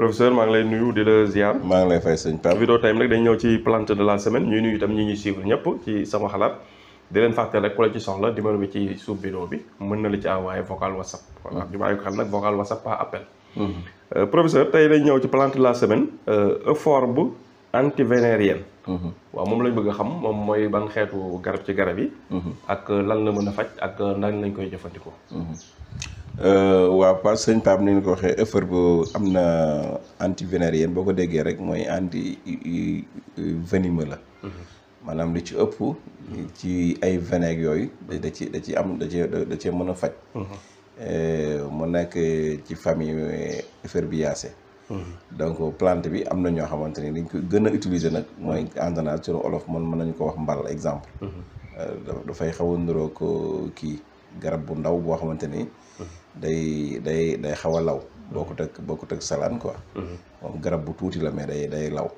professeur maa ngi lay nuyu di la ziar. maa ngi lay fay sëñ Pape. vidéo tey nag dañ ñëw ci plante de la semaine ñuy nuyu itam ñi ñuy suivre ñëpp ci sama xalaat di leen fàttali rek ku la ci soxla numéro bi ci suuf vidéo bi mën na la ci envoyé vocal whatsapp. voilà di bàyyi ko xel nag vocal whatsapp pas appel. professeur tey dañ ñëw ci plante de la semaine euphorbe antivénérienne. waaw moom lañ bëgg a xam moom mooy ban xeetu garab ci garab yi. ak lan la mën a faj ak nan lañ koy jëfandikoo. waaw parce que sëñ Pape ni ñu ko waxee euphorbe am na antivénérienne boo ko déggee rek mooy anti venimeux la. maanaam li ci ëpp ci ay vinaigre yooyu da cee mën a faj. mu nekk ci famille Euphorbiaceae. donc plante bi am na ñoo xamante ni dañ ko gën a utiliser nag mooy en général ci olof mën nañu ko wax mbal exemple. dafay xaw a niroo ko kii garab bu ndaw boo xamante ni. day xaw a law. bokkut ak salaan quoi. moom garab bu tuuti la mais day law.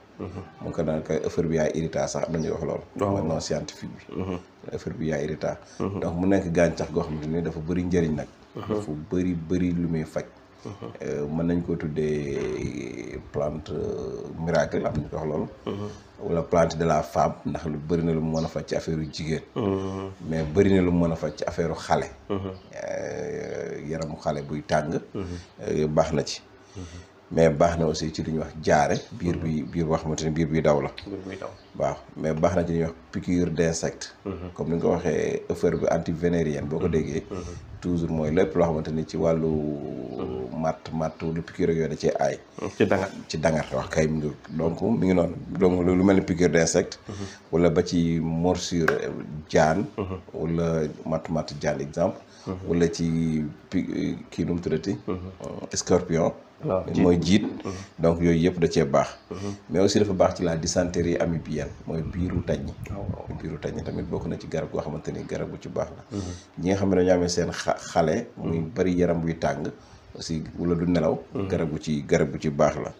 mu ko naan kay Euphorbia irrita sax am nañu wax loolu. mooy nom scientifique bi. Euphorbia irrita. donc mu nekk gàncax goo xamante ni dafa bëri njëriñ nag. dafa bëri lu muy faj. mën nañ ko tuddee plante miracle am nañu ko wax loolu. wala plante de la femme ndax lu bëri na lu mu mën a faj ci affaire yu jigéen. mais bëri na lu mu mën a faj ci affaire xale. yaramu xale buy tàng. baax na ci. mais baax na aussi ci li ñuy wax jaare biir boo xamante ni biir bi daw la. waaw mais baax na ci li ñuy wax piqûre d'insecte. comme ni nga ko waxee euphorbe antivénérienne boo ko déggee. toujours mooy lépp loo xamante ni ci wàllu matt lu piqûre yooyu da cee aay. ci dangar wax kay donc mi ngi noonu donc lu mel ni piqûre d'insecte. wala ba ci morsure jaan. wala matt jaan exemple. wala ci kii nu mu tuddati. scorpion. mooy jiit. donc yooyu yëpp da cee baax. mais aussi dafa baax ci la dysenterie amibienne mooy biiru taññi. biiru taññi tamit bokk na ci garab goo xamante ni garab bu ci baax la. ñi nga xam ne dañoo amee seen xale. muy bari yaram buy tàng aussi wala du nelaw. garab bu ci baax la.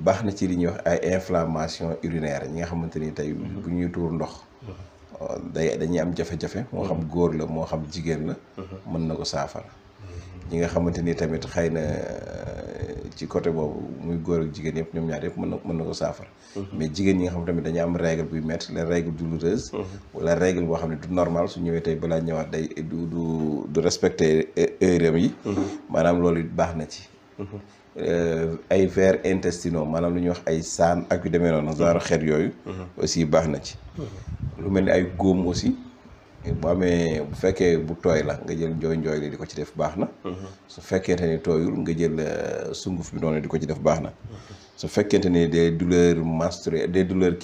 baax na ci li ñuy wax ay inflammation urinaire ñi nga xamante ni tey bu ñuy tuur ndox. dañuy am jafe-jafe moo xam góor la moo xam jigéen la. mën na ko saafara. ñi nga xamante ni tamit xëy na ci côté boobu muy góor ak jigéen yëpp ñoom ñaar yëpp mën na ko saafara. mais jigéen ñi nga xam tamit dañu am règle buy métti les règles douloureuses. wala règle boo xam ne du normal su ñëwee tey balaa ñëwaat day du respecter heure yi. maanaam loolu it baax na ci. ay vers intestinaux maanaam lu ñuy wax ay saan ak yu demee noonu genre xeet yooyu. aussi baax na ci. lu mel ni ay góom aussi. bu amee bu fekkee bu tooy la nga jël njooy li di ko ci def baax na. su fekkente ni tooyul nga jël sunguf bi noonu di ko ci def baax na. su fekkente ni des douleurs menstruelles des douleurs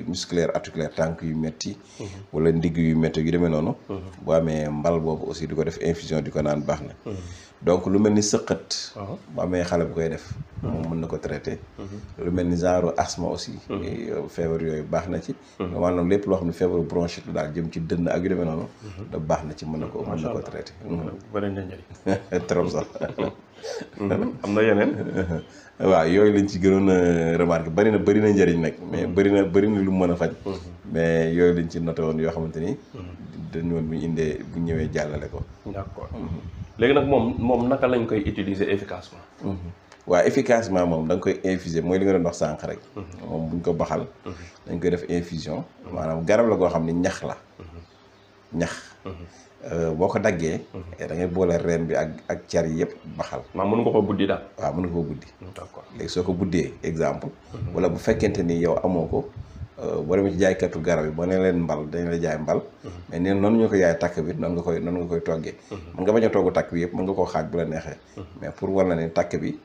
musculaires articulaires tànk yu metti wala ndigg yu metti yu demee noonu. bu amee mbal boobu aussi di ko def infusion di ko naan baax na. donc lu mel ni sëqat. bu amee xale bu koy def. moom mën na ko traité. lu mel ni genre asthme aussi. feebar yooyu baax na ci. maanaam lépp loo xam ne feebaru bronchite daal jëm ci dënn ak yu demee noonu. da baax na ci mën na ko traité. bëri na njëriñ. trop sax. am na yeneen. waaw yooyu lañ ci gënoon a remarqué bëri na njëriñ nag mais bëri na lu mu mën a faj. mais yooyu lañ ci noté woon yoo xamante ni. dañu woon bu ñu ñëwee jàllale ko. d'accord léegi nag moom naka lañ koy utiliser efficacement. waaw efficacement moom da nga koy infuser mooy li nga doon wax sànq rek. moom buñ ko baxal. dañ koy def infusion. maanaam garab la goo xam ne ñax la. ñax. boo ko daggee. da ngay boole reen bi ak car yi yëpp baxal. maa mën nga ko buddi daal. waaw mën nga ko buddi. d'accord léegi soo ko buddee exemple. wala bu fekkente ni yow amoo ko. boo demee ci jaaykatu garab yi boo nee leen mbal dañ la jaay mbal. mais neen noonu ñu ko yaay takk bi noonu nga koy toggee. mën nga bañ a togg takk bi yëpp mën nga koo xaaj bu la neexee. mais pour war na ne takk bi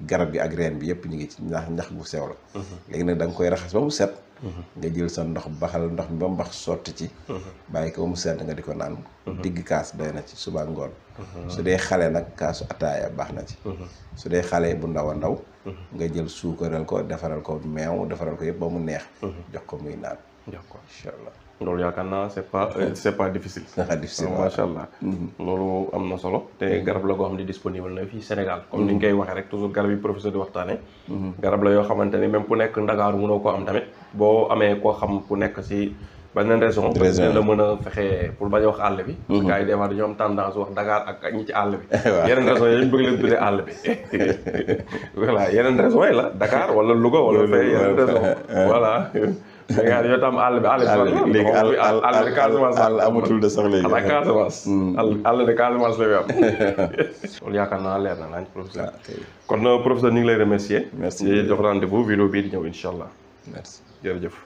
garab bi ak reen bi yëpp ñu ngi ci ñax bu sew la. léegi nag da nga koy raxas ba mu set. nga jël sa ndox baxal ndox mi ba mu bax sotti ci. bàyyi ko ba mu set nga di ko naan. digg kaas doy na ci suba ngoon. su dee xale nag kaasu ataaya baax na ci. su dee xale bu ndaw a ndaw. nga jël suukaral ko defaral ko meew defaral ko yëpp ba mu neex. jox ko muy naan. d'accord incha allah. loolu yaakaar naa c'est pas difficile. difficile macha allah. loolu am na solo te garab la goo xam ne disponible na fii Sénégal. comme ni ñu koy waxee rek toujours garab yi professeur di waxtaane garab la yoo xamante ni même ku nekk Ndakaaru mënoo koo am tamit boo amee koo xam ku nekk si beneen raison dina la mën a fexe pour bañ a wax àll bi. parce que gars yi des fois dañoo am tendance wax Dakar ak ñi ci àll bi. yeneen raison yi ñu bëgg leen tuddee àll bi. voilà yeneen raison yi la Dakar wala Louga wala fee yeneen raison voilà. mais gars yoo tam àll bi léegi àll de Casamance àll amatul de sax léegi. xanaa Casamance. àll de Casamance la am. loolu yaakaar naa leer na nañ professeur. kon professeur ñu ngi lay remercier. merci di jox rendez-vous vidéo bii di ñëw incha allah. merci jërëjëf.